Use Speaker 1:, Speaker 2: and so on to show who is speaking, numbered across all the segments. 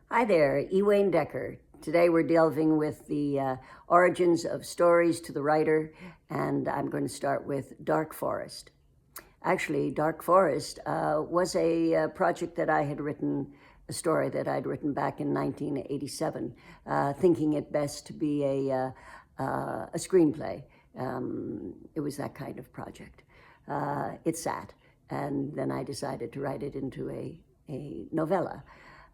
Speaker 1: Hi there, Ewain Decker. Today we're delving with the origins of stories to the writer, and I'm going to start with Dark Forest. Actually, Dark Forest was a project that I had written, a story that I'd written back in 1987, thinking it best to be a screenplay. It was that kind of project. It sat, and then I decided to write it into a novella.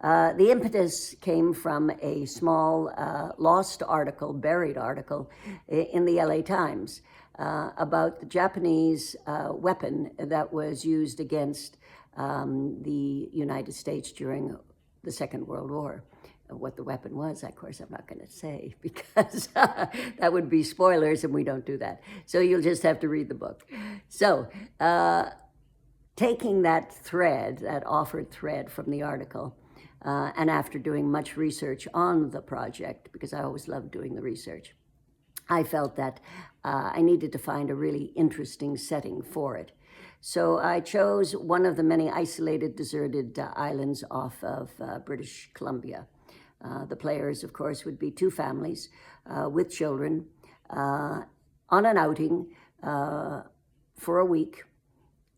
Speaker 1: The impetus came from a small lost article, buried article in the LA Times about the Japanese weapon that was used against the United States during the Second World War. What the weapon was, of course, I'm not going to say because that would be spoilers, and we don't do that. So you'll just have to read the book. So taking that thread, that offered thread from the article, and after doing much research on the project, because I always loved doing the research, I felt that I needed to find a really interesting setting for it. So I chose one of the many isolated, deserted islands off of British Columbia. The players, of course, would be two families with children on an outing for a week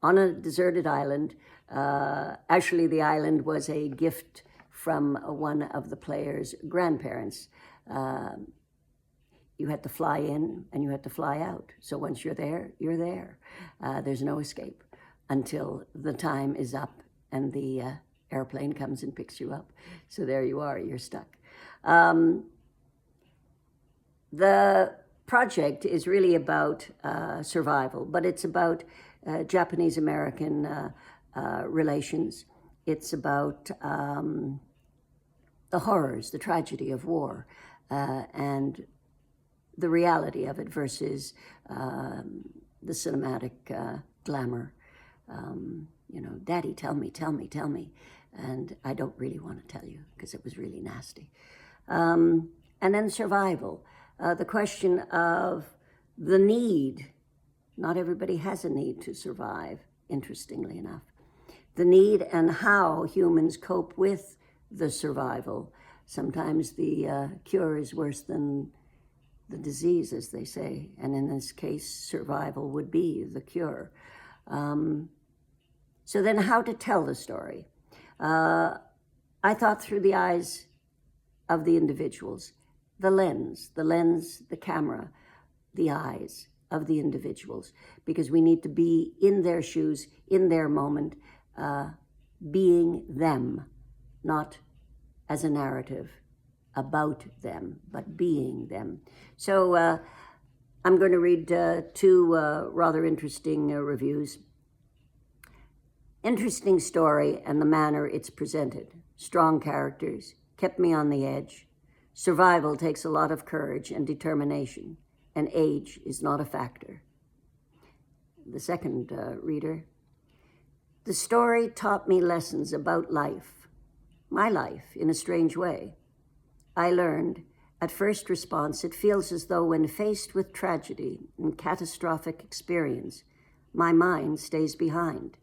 Speaker 1: on a deserted island. Actually, the island was a gift from one of the players' grandparents. You had to fly in and you had to fly out. So once you're there, you're there. There's no escape until the time is up and the airplane comes and picks you up. So there you are, you're stuck. The project is really about survival, but it's about Japanese-American relations. It's about the horrors, the tragedy of war, and the reality of it versus the cinematic glamour. Daddy, tell me, tell me, tell me. And I don't really want to tell you because it was really nasty. And then survival, the question of the need. Not everybody has a need to survive, interestingly enough. The need and how humans cope with the survival. Sometimes the cure is worse than the disease, as they say, and in this case, survival would be the cure. So then how to tell the story? I thought through the eyes of the individuals, the lens, the camera, the eyes of the individuals, because we need to be in their shoes, in their moment, being them, not as a narrative about them, but being them. So I'm going to read two rather interesting reviews. Interesting story and the manner it's presented. Strong characters, kept me on the edge. Survival takes a lot of courage and determination, and age is not a factor. The second reader. The story taught me lessons about life, my life in a strange way. I learned, at first response, it feels as though when faced with tragedy and catastrophic experience, my mind stays behind.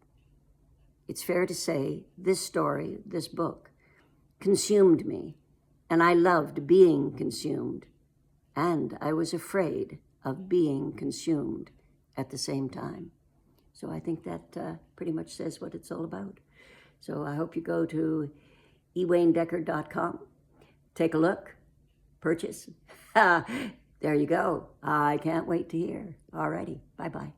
Speaker 1: It's fair to say this story, this book, consumed me, and I loved being consumed, and I was afraid of being consumed at the same time. So I think that pretty much says what it's all about. So I hope you go to ewaindecker.com, take a look, purchase. There you go. I can't wait to hear. Alrighty, bye-bye.